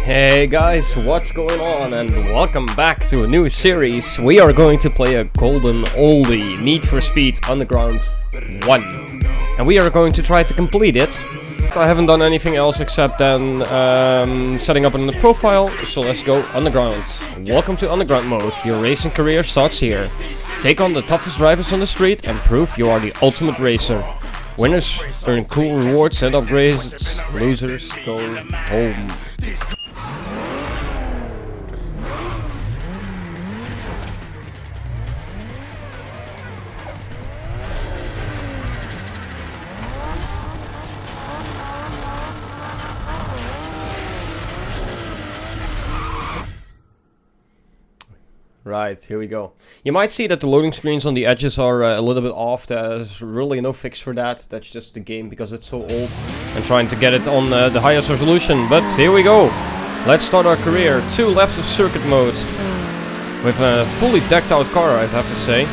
Hey guys, what's going on, and welcome back to a new series. We are going to play a golden oldie, Need for Speed Underground 1. And we are going to try to complete it. I haven't done anything else except then setting up in the profile, so let's go underground. Welcome to underground mode. Your racing career starts here. Take on the toughest drivers on the street and prove you are the ultimate racer. Winners earn cool rewards and upgrades. Losers go home. Right, here we go. You might see that the loading screens on the edges are a little bit off. There's really no fix for that. That's just the game because it's so old and trying to get it on the highest resolution. But here we go. Let's start our career. 2 laps of circuit mode with a fully decked out car, I have to say.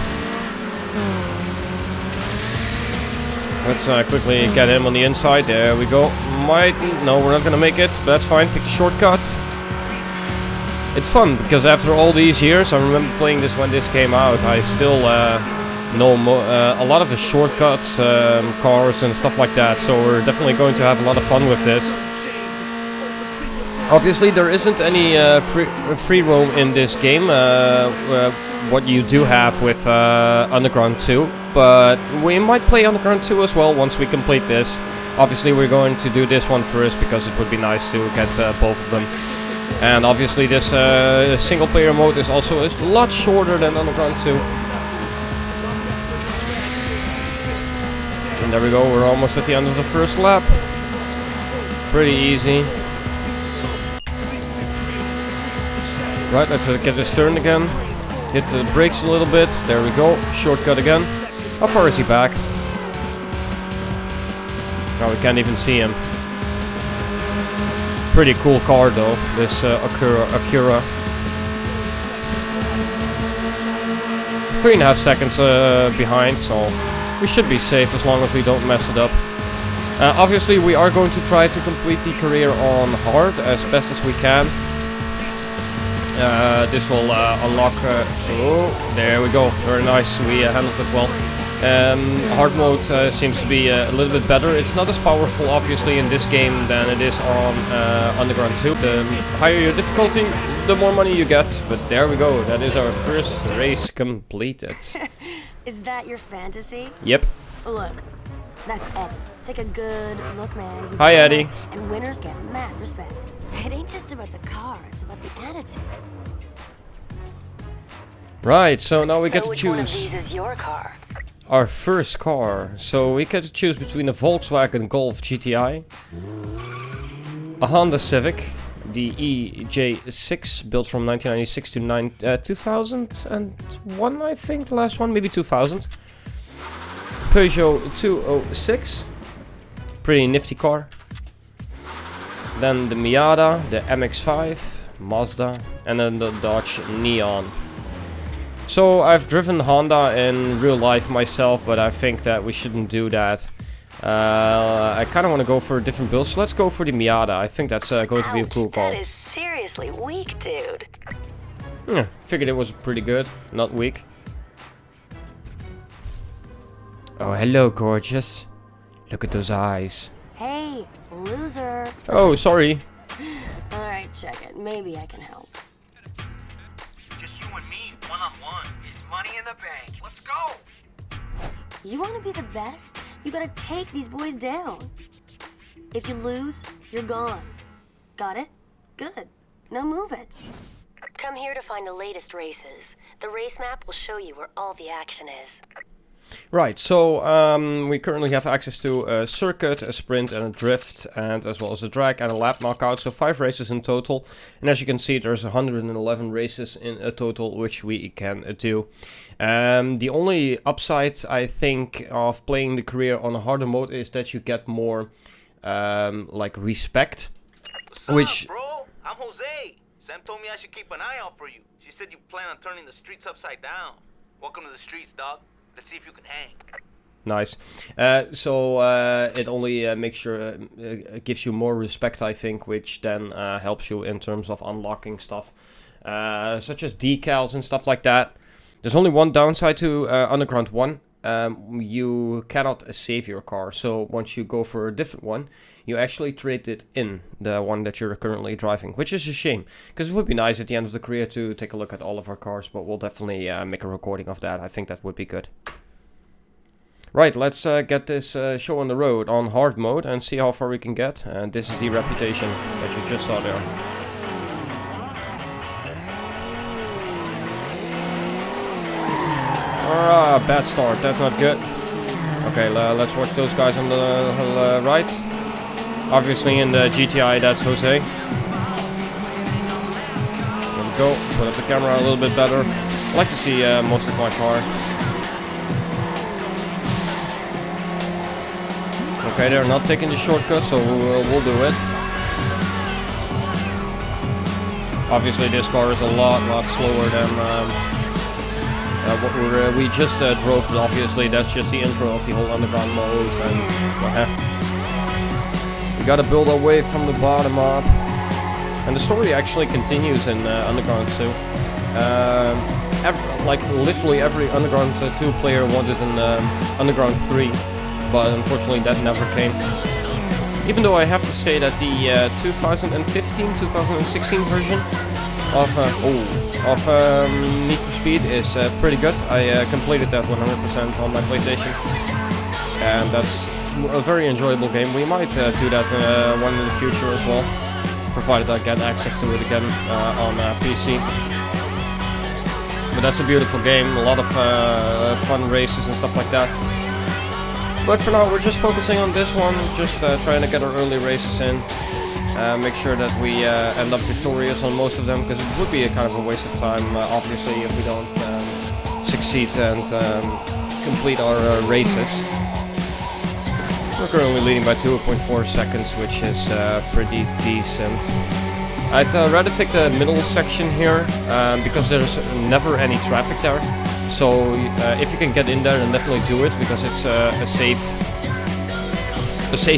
Let's quickly get him on the inside. There we go. No, we're not gonna make it. But that's fine. Take a shortcut. It's fun, because after all these years, I remember playing this when this came out, I still know a lot of the shortcuts, cars and stuff like that, so we're definitely going to have a lot of fun with this. Obviously there isn't any free roam in this game, what you do have with Underground 2, but we might play Underground 2 as well once we complete this. Obviously we're going to do this one first, because it would be nice to get both of them. And obviously this single player mode is also a lot shorter than Underground 2. And there we go, we're almost at the end of the first lap. Pretty easy. Right, let's get this turn again. Hit the brakes a little bit, there we go, shortcut again. How far is he back? Now we can't even see him. Pretty cool car though, this Acura. 3.5 seconds behind, so we should be safe as long as we don't mess it up. Obviously we are going to try to complete the career on hard as best as we can. This will unlock... oh, there we go, very nice, we handled it well. Hard mode seems to be a little bit better. It's not as powerful obviously in this game than it is on Underground 2. The higher your difficulty, the more money you get. But there we go, that is our first race completed. Is that your fantasy? Yep. Look, that's Eddie. Take a good look, man. He's Hi Eddie. And winners get mad respect. It ain't just about the car, it's about the attitude. Right, so now we get to which one of choose these is your car? our first car. So we get to choose between a Volkswagen Golf GTI, a Honda Civic, the EJ6 built from 1996 to 2001, I think, the last one, maybe 2000. Peugeot 206, pretty nifty car. Then the Miata, the MX-5, Mazda, and then the Dodge Neon. So I've driven Honda in real life myself, but I think that we shouldn't do that. I kind of want to go for a different build, so let's go for the Miata. I think that's going to be a cool call. That is seriously weak, dude. Yeah, figured it was pretty good, not weak. Oh, hello, gorgeous. Look at those eyes. Hey, loser. Oh, sorry. Alright, check it. Maybe I can help. Just you and me, one-on-one. It's money in the bank. Let's go! You want to be the best? You gotta take these boys down. If you lose, you're gone. Got it? Good. Now move it. Come here to find the latest races. The race map will show you where all the action is. Right, so we currently have access to a circuit, a sprint and a drift, and as well as a drag and a lap knockout, so 5 races in total. And as you can see, there's 111 races in a total which we can do. The only upside, I think, of playing the career on a harder mode is that you get more like respect. What's up, bro? I'm Jose. Sam told me I should keep an eye out for you. She said you plan on turning the streets upside down. Welcome to the streets, dog. Let's see if you can hang. Nice. So it only makes sure gives you more respect, I think, which then helps you in terms of unlocking stuff, such as decals and stuff like that. There's only one downside to Underground 1. You cannot save your car. So once you go for a different one, you actually trade it in, the one that you're currently driving, which is a shame, because it would be nice at the end of the career to take a look at all of our cars, but we'll definitely make a recording of that. I think that would be good. Right, let's get this show on the road on hard mode and see how far we can get. And this is the reputation that you just saw there. Ah, bad start, that's not good. Okay, let's watch those guys on the right. Obviously in the GTI, that's Jose. There we go, put up the camera a little bit better. I like to see most of my car. Okay, they're not taking the shortcut, so we'll do it. Obviously this car is a lot slower than what we just drove, but obviously that's just the intro of the whole underground mode, and we gotta build our way from the bottom up. And the story actually continues in Underground 2. Like literally every Underground 2 player wanted an Underground 3. But unfortunately that never came. Even though I have to say that the 2015-2016 version of Need for Speed is pretty good. I completed that 100% on my PlayStation, and that's a very enjoyable game. We might do that one in the future as well, provided I get access to it again on PC. But that's a beautiful game, a lot of fun races and stuff like that. But for now, we're just focusing on this one, just trying to get our early races in, make sure that we end up victorious on most of them, because it would be a kind of a waste of time, obviously, if we don't succeed and complete our races. We're currently leading by 2.4 seconds, which is pretty decent. I'd rather take the middle section here, because there's never any traffic there. So if you can get in there, then definitely do it, because it's a safe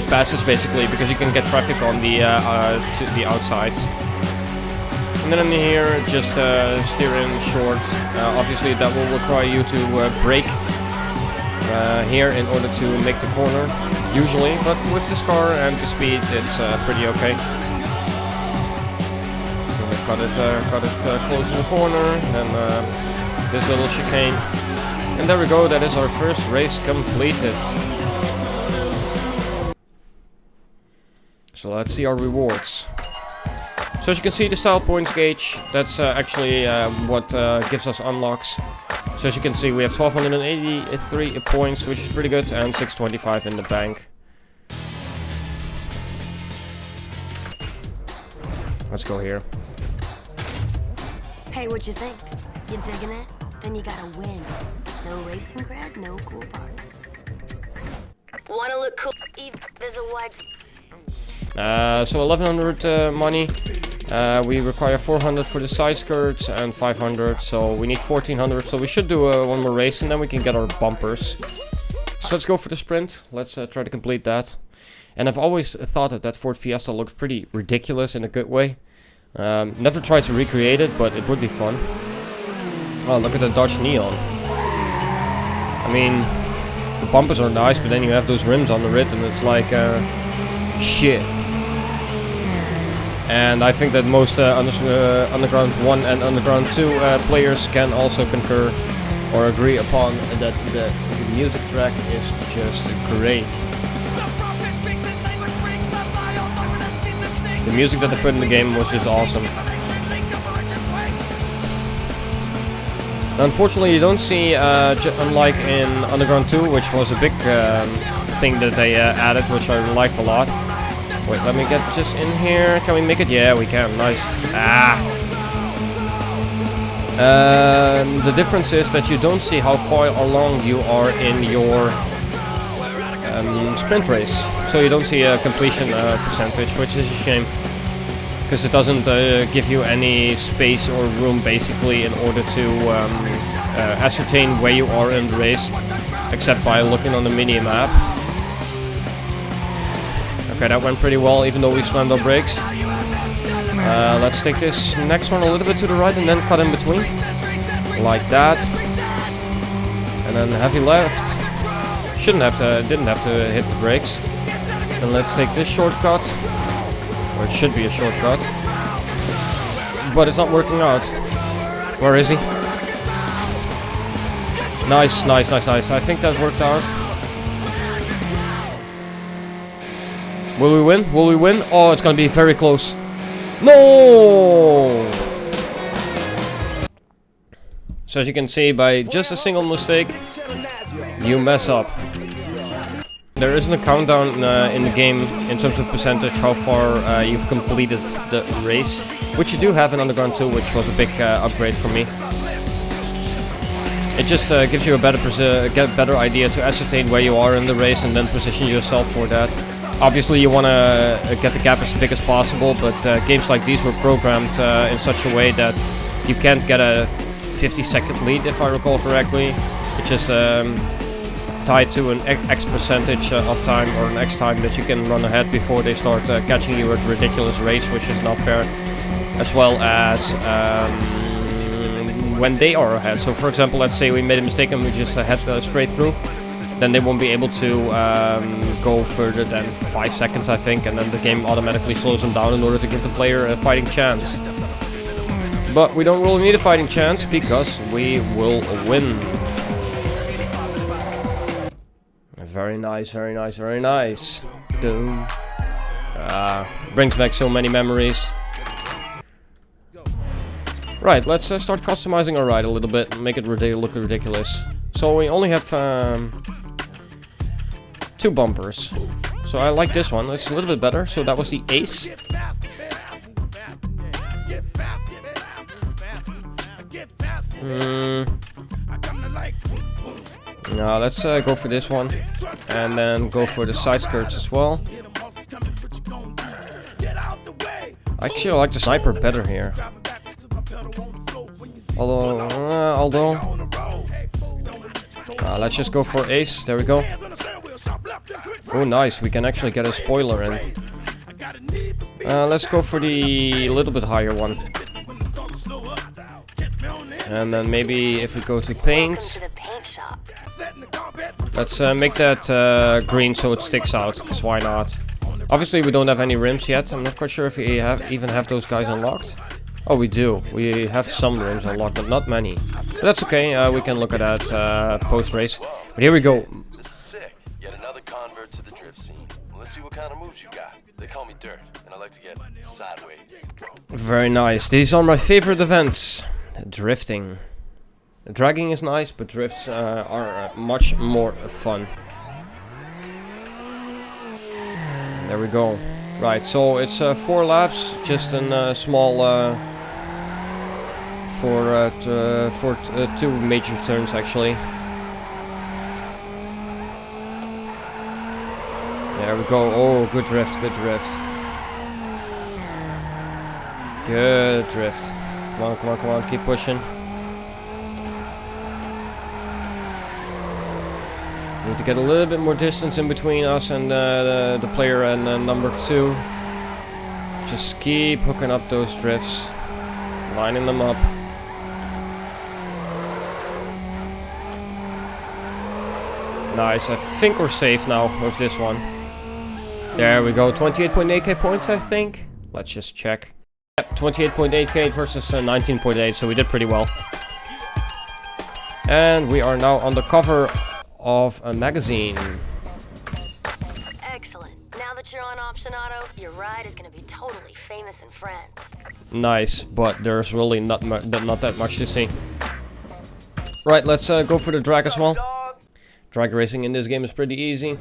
passage basically, because you can get traffic on the to the outsides. And then in here, just steer in short. Obviously, that will require you to brake here in order to make the corner, usually. But with this car and the speed, it's pretty okay. Cut it close to the corner, and this little chicane. And there we go, that is our first race completed. So let's see our rewards. So as you can see, the style points gauge, that's actually what gives us unlocks. So as you can see, we have 1283 points, which is pretty good, and 625 in the bank. Let's go here. Hey, what you think? You digging it? Then you gotta win. No racing cred, no cool parts. Wanna look cool? There's a wide... So 1100 money. We require 400 for the side skirts and 500, so we need 1400. So we should do one more race, and then we can get our bumpers. So let's go for the sprint. Let's try to complete that. And I've always thought that Ford Fiesta looks pretty ridiculous in a good way. Never tried to recreate it, but it would be fun. Oh, look at the Dodge Neon. I mean, the bumpers are nice, but then you have those rims on the rim, and it's like shit. And I think that most Underground 1 and Underground 2 players can also concur or agree upon that the music track is just great. The music that they put in the game was just awesome. Unfortunately, you don't see, unlike in Underground 2, which was a big thing that they added, which I liked a lot. Wait, let me get just in here. Can we make it? Yeah, we can. Nice. The difference is that you don't see how far along you are in your sprint race. So you don't see a completion percentage, which is a shame. Because it doesn't give you any space or room, basically, in order to ascertain where you are in the race. except by looking on the mini-map. Okay, that went pretty well, even though we slammed our brakes. Let's take this next one a little bit to the right and then cut in between. Like that. And then heavy left. Didn't have to hit the brakes. And let's take this shortcut. Or it should be a shortcut. But it's not working out. Where is he? Nice, nice, nice, nice. I think that worked out. Will we win? Will we win? Oh, it's gonna be very close. No! So as you can see, by just a single mistake, you mess up. There isn't a countdown in the game in terms of percentage how far you've completed the race, which you do have in Underground 2, which was a big upgrade for me. It just gives you a better idea to ascertain where you are in the race and then position yourself for that. Obviously you want to get the gap as big as possible, but games like these were programmed in such a way that you can't get a 50-second lead, if I recall correctly, which is tied to an X percentage of time, or an X time that you can run ahead before they start catching you at a ridiculous race, which is not fair, as well as when they are ahead. So for example, let's say we made a mistake and we just head straight through, then they won't be able to go further than 5 seconds, I think, and then the game automatically slows them down in order to give the player a fighting chance. But we don't really need a fighting chance because we will win. Very nice, very nice, very nice. Brings back so many memories. Right, let's start customizing our ride a little bit and make it look ridiculous. So we only have 2 bumpers. So I like this one, it's a little bit better. So that was the Ace. Now let's go for this one, and then go for the side skirts as well. Actually, I like the sniper better here. Although, let's just go for Ace. There we go. Oh, nice. We can actually get a spoiler in. Let's go for the little bit higher one. And then maybe if we go to paint, let's make that green so it sticks out, because why not? Obviously we don't have any rims yet. I'm not quite sure if we even have those guys unlocked. Oh, we do. We have some rims unlocked, but not many. But that's okay, we can look at that post-race. But here we go. This is sick. Yet another convert to the drift scene. Let's see what kind of moves you got. They call me Dirt, and I like to get sideways. Very nice. These are my favorite events. Drifting. Dragging is nice, but drifts are much more fun. There we go. Right, so it's 4 laps, just a small for 2 major turns actually. There we go. Oh, good drift, good drift. Good drift. Come on, come on, come on, keep pushing. Need to get a little bit more distance in between us and the player and number 2. Just keep hooking up those drifts, lining them up. Nice, I think we're safe now with this one. There we go, 28.8k points I think. Let's just check. Yep, 28.8k versus 19.8, so we did pretty well. And we are now on the cover of a magazine. Excellent. Now that you're on Option Auto, your ride is going to be totally famous in France. Nice, but there's really not that much to see. Right, let's go for the drag as well. Drag racing in this game is pretty easy.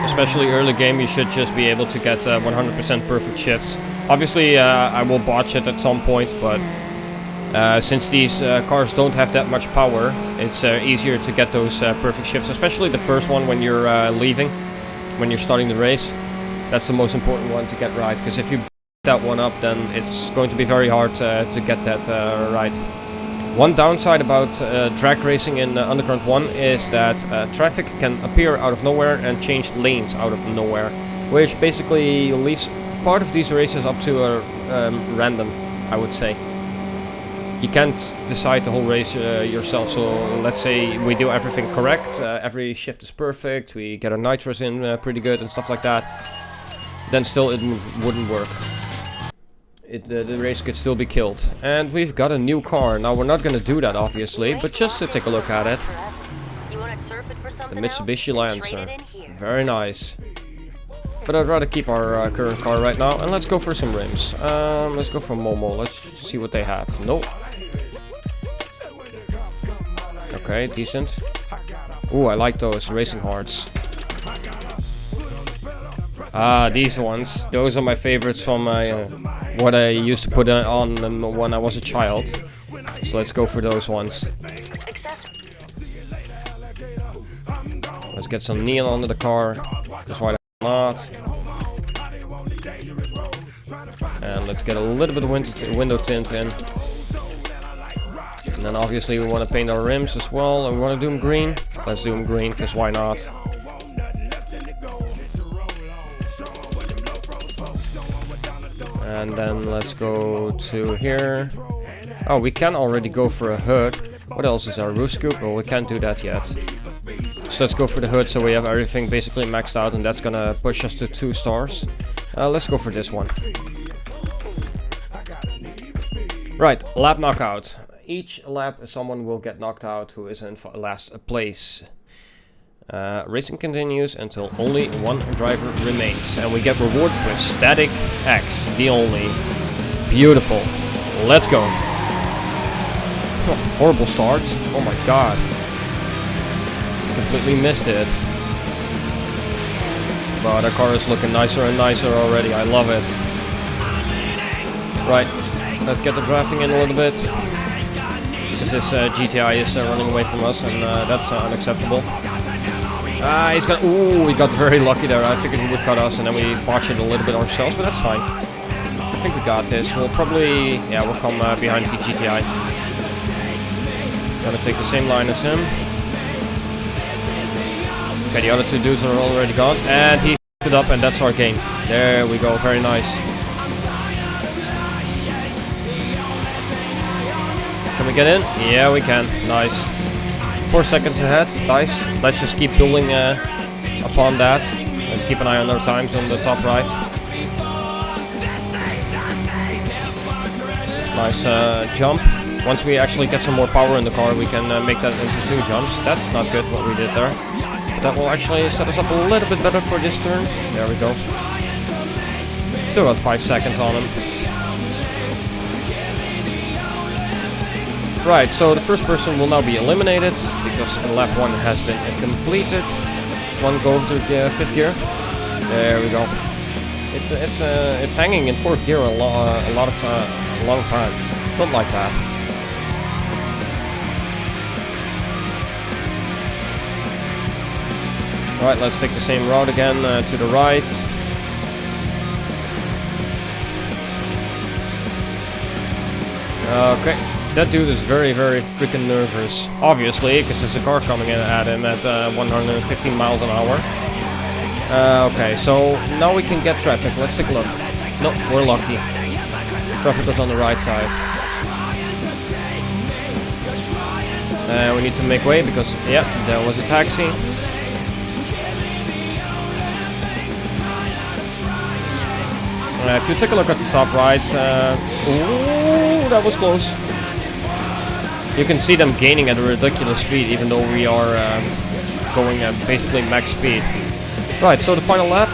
Especially early game, you should just be able to get 100% perfect shifts. Obviously, I will botch it at some point, but since these cars don't have that much power, it's easier to get those perfect shifts, especially the first one when you're leaving, when you're starting the race. That's the most important one to get right, because if you that one up, then it's going to be very hard to get that right. One downside about drag racing in Underground 1 is that traffic can appear out of nowhere and change lanes out of nowhere, which basically leaves part of these races up to a random, I would say. You can't decide the whole race yourself, so let's say we do everything correct, every shift is perfect, we get our nitros in pretty good and stuff like that, then still it wouldn't work. The race could still be killed. And we've got a new car. Now we're not gonna do that obviously, but just to take a look at it. The Mitsubishi Lancer. Very nice. But I'd rather keep our current car right now. And let's go for some rims. Let's go for Momo. Let's see what they have. Nope. Okay, decent. Ooh, I like those racing hearts. Ah, these ones. Those are my favorites from my what I used to put on them when I was a child. So let's go for those ones. Let's get some neon under the car. Just why not? And let's get a little bit of window tint in. And then obviously we want to paint our rims as well. And we want to do them green. Let's do them green, because why not? And then let's go to here. Oh, we can already go for a hood. What else is our roof scoop? Well, we can't do that yet. So let's go for the hood so we have everything basically maxed out, and that's gonna push us to 2 stars. Let's go for this one. Right, lap knockout. Each lap someone will get knocked out who is in last place. Racing continues until only one driver remains, and we get rewarded with static X, the only. Beautiful. Let's go. Oh, horrible start. Oh my god. Completely missed it. But our car is looking nicer and nicer already. I love it. Right. Let's get the drafting in a little bit. Because this GTI is running away from us, and that's unacceptable. He's got. Ooh, we got very lucky there. I figured he would cut us, and then we botched it a little bit ourselves, but that's fine. I think we got this. We'll probably. Yeah, we'll come behind the GTI. Gonna take the same line as him. Okay, the other 2 dudes are already gone, and he f***ed it up, and that's our game. There we go. Very nice. Can we get in? Yeah, we can. Nice. 4 seconds ahead. Nice. Let's just keep building upon that. Let's keep an eye on our times on the top right. Nice jump. Once we actually get some more power in the car, we can make that into 2 jumps. That's not good what we did there. But that will actually set us up a little bit better for this turn. There we go. Still got 5 seconds on him. Right, so the first person will now be eliminated because lap 1 has been completed. One go to 5th gear. There we go. It's hanging in 4th gear a long time. Don't like that. Alright, let's take the same route again to the right. Okay. That dude is very, very freaking nervous. Obviously, because there's a car coming in at him at 115 miles an hour. Okay, so now we can get traffic. Let's take a look. Nope, we're lucky. Traffic was on the right side. We need to make way because, yeah, there was a taxi. If you take a look at the top right, ooh, that was close. You can see them gaining at a ridiculous speed, even though we are going at basically max speed. Right, so the final lap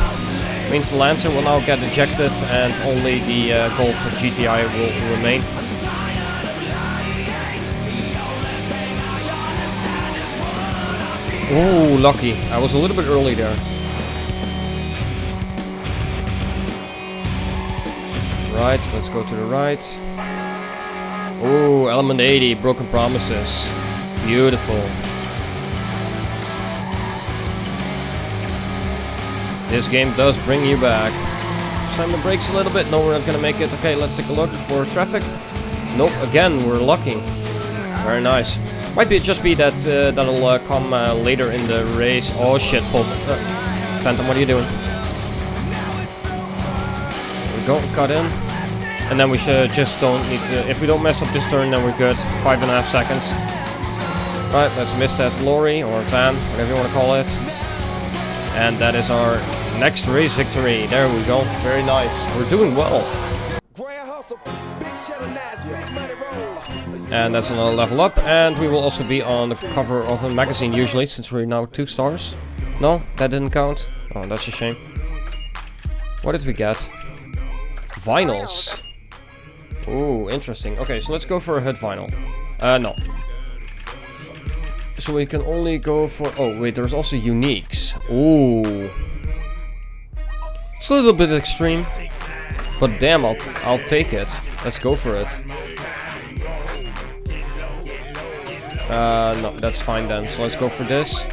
means the Lancer will now get ejected, and only the Golf GTI will remain. Ooh, lucky. I was a little bit early there. Right, let's go to the right. Ooh, element 80, broken promises. Beautiful. This game does bring you back. Slam the brakes a little bit. No, we're not gonna make it. Okay, let's take a look for traffic. Nope, again, we're lucky. Very nice. Might be just be that that'll come later in the race. Oh shit, Phantom, what are you doing? There we go, cut in. And then we should just don't need to, if we don't mess up this turn, then we're good. 5.5 seconds. Right, let's miss that lorry or van, whatever you want to call it. And that is our next race victory. There we go. Very nice. We're doing well. And that's another level up. And we will also be on the cover of a magazine usually, since we're now 2 stars. No, that didn't count. Oh, that's a shame. What did we get? Vinyls. Ooh, interesting. Okay, so let's go for a hood vinyl. No. So we can only go for... Oh, wait, there's also uniques. Ooh. It's a little bit extreme. But damn, I'll take it. Let's go for it. No, that's fine then. So let's go for this.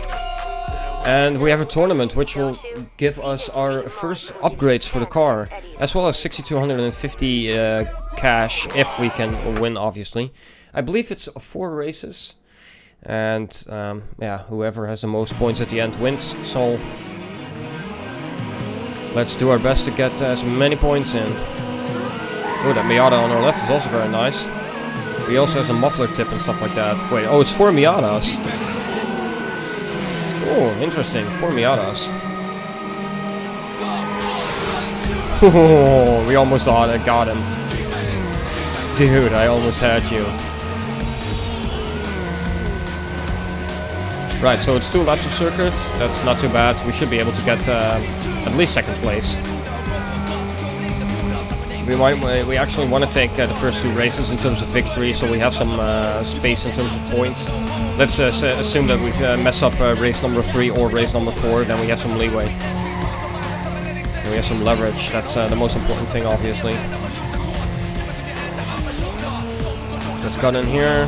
And we have a tournament which will give us our first upgrades for the car, as well as 6,250 cash if we can win, obviously. I believe it's 4 races, and yeah, whoever has the most points at the end wins. So let's do our best to get as many points in. Oh, that Miata on our left is also very nice. He also has a muffler tip and stuff like that. Wait, oh, it's 4 Miatas. Oh, interesting. 4 Miatas. Oh, we almost got him. Dude, I almost had you. Right, so it's 2 laps of circuit. That's not too bad. We should be able to get at least 2nd place. We actually want to take the first 2 races in terms of victory, so we have some space in terms of points. Let's assume that we mess up race number 3 or race number 4, then we have some leeway. And we have some leverage. That's the most important thing, obviously. Let's cut in here.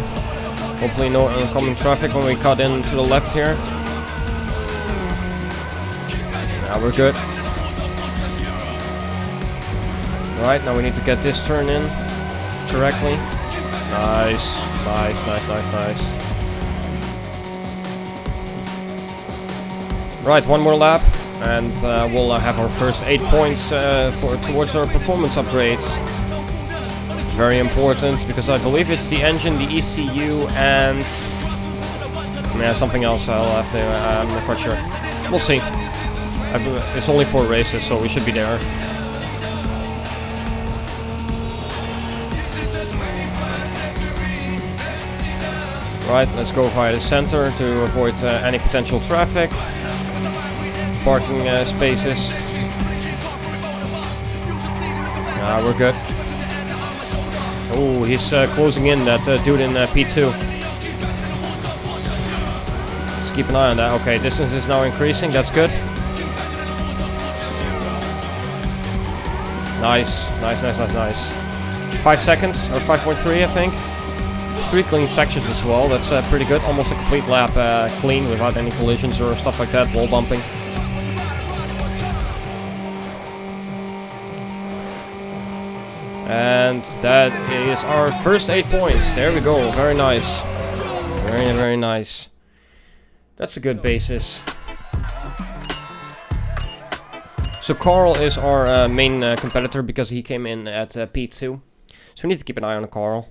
Hopefully no oncoming traffic when we cut in to the left here. Now we're good. Alright, now we need to get this turn in correctly. Nice, nice, nice, nice, nice. Right, 1 more lap, and we'll have our first 8 points towards our performance upgrades. Very important, because I believe it's the engine, the ECU, and yeah, something else. I'll have to. I'm not quite sure. We'll see. It's only 4 races, so we should be there. Right, let's go via the center to avoid any potential traffic. Parking spaces. We're good. Oh, he's closing in, that dude in P2. Let's keep an eye on that. Okay, distance is now increasing. That's good. Nice. Nice, nice, nice, nice. 5 seconds, or 5.3, I think. 3 clean sections as well. That's pretty good. Almost a complete lap clean without any collisions or stuff like that. Wall bumping. And that is our first 8 points. There we go. Very nice. Very, very nice. That's a good basis. So Carl is our main competitor because he came in at P2. So we need to keep an eye on Carl.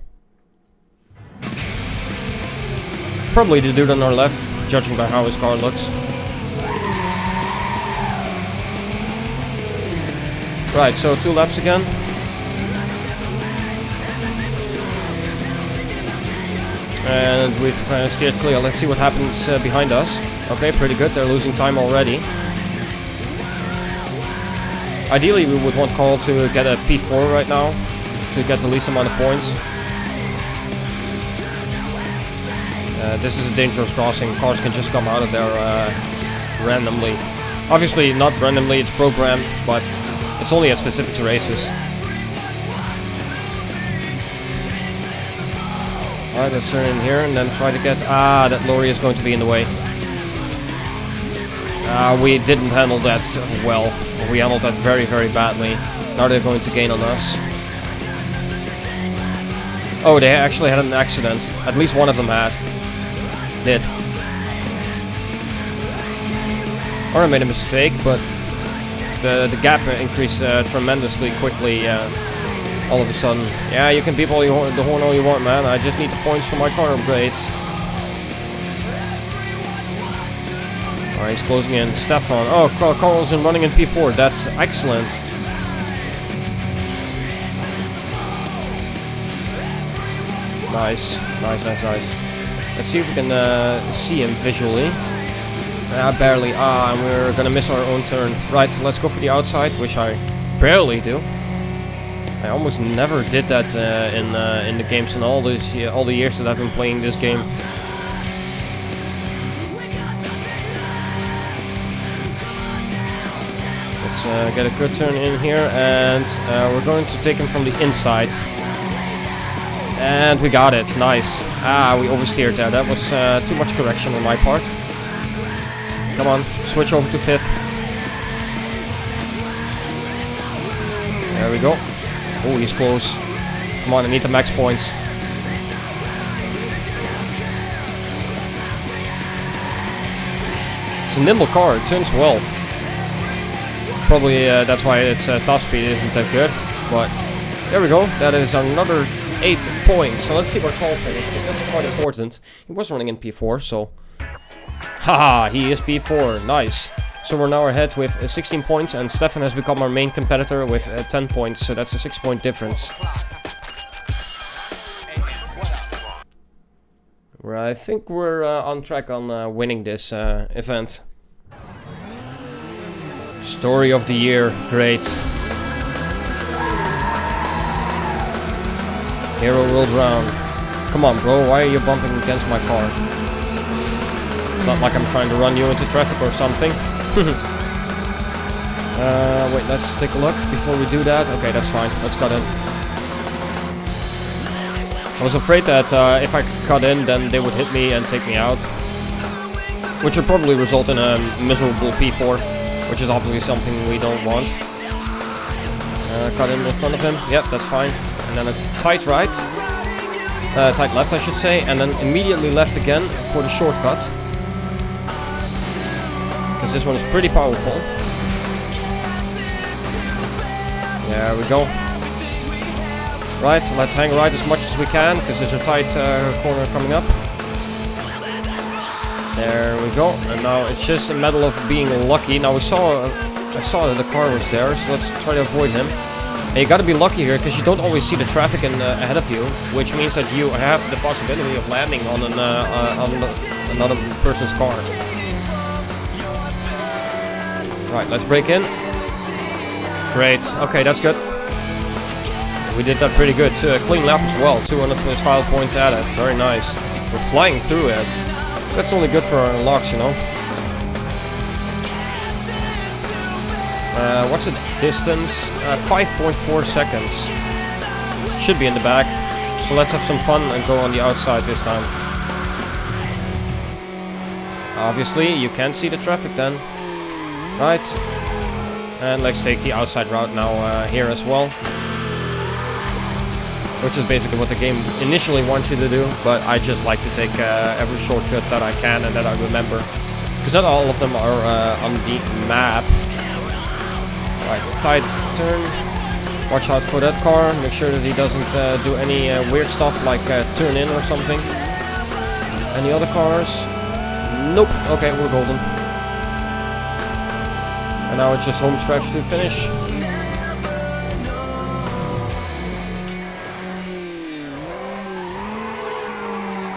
Probably the dude on our left, judging by how his car looks. Right, so 2 laps again. And we've steered clear. Let's see what happens behind us. Okay, pretty good. They're losing time already. Ideally, we would want Carl to get a P4 right now to get the least amount of points. This is a dangerous crossing. Cars can just come out of there randomly. Obviously, not randomly, it's programmed, but it's only at specific races. Alright, let's turn in here and then try to get... that lorry is going to be in the way. We didn't handle that well. We handled that very, very badly. Now they're going to gain on us. Oh, they actually had an accident. At least one of them did. Or I made a mistake, but the gap increased tremendously quickly all of a sudden. Yeah, you can beep all the horn all you want, man. I just need the points for my car upgrades. Alright, he's closing in. Stefan. Oh, Carl's running in P4. That's excellent. Nice. Nice. Let's see if we can see him visually. Barely. And we're gonna miss our own turn. Right, so let's go for the outside, which I barely do. I almost never did that in the games in all the years that I've been playing this game. Let's get a good turn in here, and we're going to take him from the inside. And we got it. Nice. We oversteered there. That was too much correction on my part. Come on, switch over to 5th. There we go. Oh, he's close. Come on, I need the max points. It's a nimble car, it turns well. Probably that's why its top speed isn't that good. But there we go, that is another 8 points. So let's see where Carl finished, because that's quite important. He was running in P4, so... Haha, he is P4, nice. So we're now ahead with 16 points, and Stefan has become our main competitor with 10 points, so that's a 6-point difference. I think we're on track on winning this event. Story of the year, great. Hero rolls around. Come on, bro, why are you bumping against my car? It's not like I'm trying to run you into traffic or something. Wait, let's take a look before we do that. Okay, that's fine. Let's cut in. I was afraid that if I cut in, then they would hit me and take me out. Which would probably result in a miserable P4, which is obviously something we don't want. Cut in front of him. Yep, that's fine. And then a tight right. Tight left, I should say. And then immediately left again for the shortcut. Because this one is pretty powerful. There we go. Right, so let's hang right as much as we can, because there's a tight corner coming up. There we go. And now it's just a matter of being lucky. Now I saw that the car was there, so let's try to avoid him. And you gotta be lucky here, because you don't always see the traffic ahead of you, which means that you have the possibility of landing on another person's car. Right, let's break in. Great. Okay, that's good. We did that pretty good too. A clean lap as well. 200 style points added. Very nice. We're flying through it. That's only good for our unlocks, you know. What's the distance? 5.4 seconds. Should be in the back. So let's have some fun and go on the outside this time. Obviously, you can't see the traffic then. Right. And let's take the outside route now here as well. Which is basically what the game initially wants you to do, but I just like to take every shortcut that I can and that I remember. Because not all of them are on the map. Right, tight turn. Watch out for that car. Make sure that he doesn't do any weird stuff like turn in or something. Any other cars? Nope. Okay, we're golden. And now it's just home stretch to finish.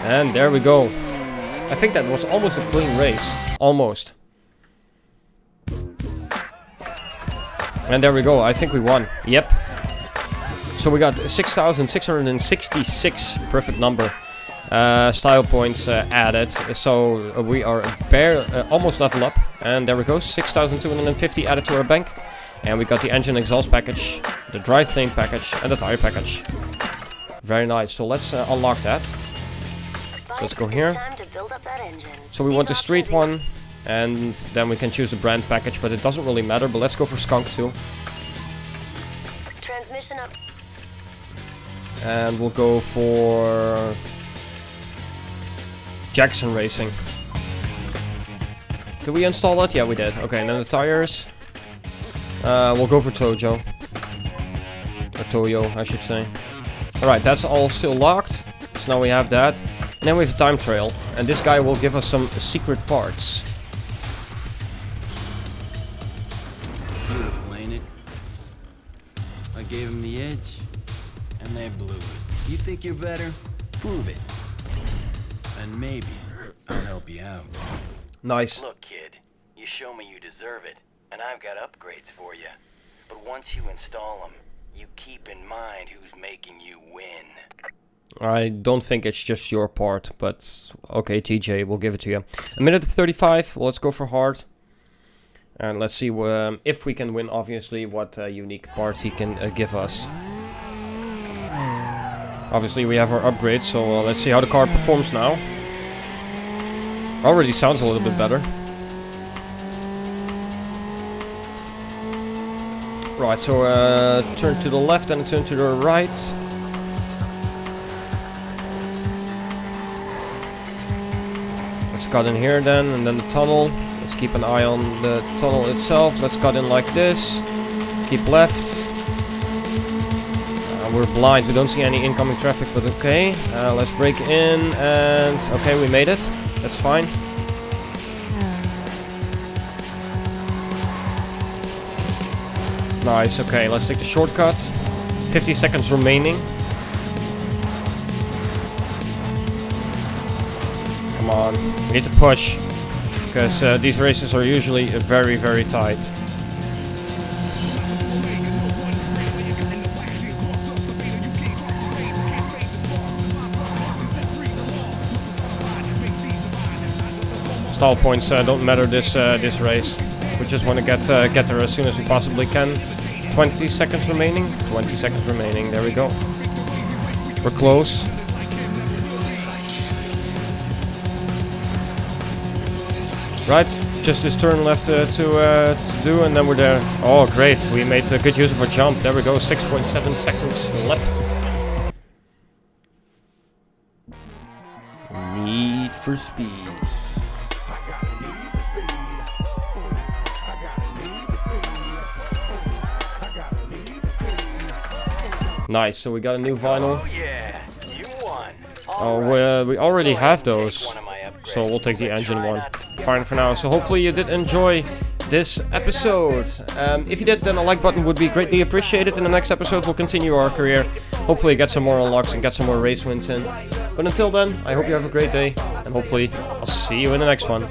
And there we go. I think that was almost a clean race. Almost. And there we go. I think we won. Yep. So we got 6,666 perfect number style points added. So we are almost level up. And there we go. 6,250 added to our bank. And we got the engine exhaust package, the drivetrain package, and the tire package. Very nice. So let's unlock that. So let's go here. So we want the street one, and then we can choose the brand package, but it doesn't really matter. But let's go for skunk too. finishing up. And we'll go for Jackson Racing. Did we install that? Yeah, we did. Okay, and then the tires. We'll go for Tojo. Or Toyo, I should say. Alright, that's all still locked. So now we have that. And then we have a time trail. And this guy will give us some secret parts. Beautiful, ain't it? I gave him the edge, and they blew it. You think you're better? Prove it. And maybe I'll help you out. Nice. Look, kid, you show me you deserve it, and I've got upgrades for you. But once you install them, you keep in mind who's making you win. I don't think it's just your part, but okay, TJ, we'll give it to you. A minute 35, let's go for hard. And let's see if we can win, obviously, what unique parts he can give us. Obviously, we have our upgrades, so let's see how the car performs now. Already sounds a little bit better. Right, so turn to the left and turn to the right. Let's cut in here then, and then the tunnel. Let's keep an eye on the tunnel itself. Let's cut in like this. Keep left. We're blind, we don't see any incoming traffic, but okay. Let's break in, and okay, we made it. That's fine. Nice, okay, let's take the shortcut. 50 seconds remaining. Come on, we need to push. Because these races are usually very, very tight. Stall points don't matter this race. We just want to get there as soon as we possibly can. 20 seconds remaining. 20 seconds remaining. There we go. We're close. Right, just this turn left to do, and then we're there. Oh, great! We made good use of our jump. There we go. 6.7 seconds left. Need for Speed. Nice, so we got a new vinyl. Oh yeah, you won. Oh, we already have those, so we'll take the engine one. Fine for now. So hopefully you did enjoy this episode. If you did, then a like button would be greatly appreciated. In the next episode, we'll continue our career. Hopefully get some more unlocks and get some more race wins in. But until then, I hope you have a great day, and hopefully I'll see you in the next one.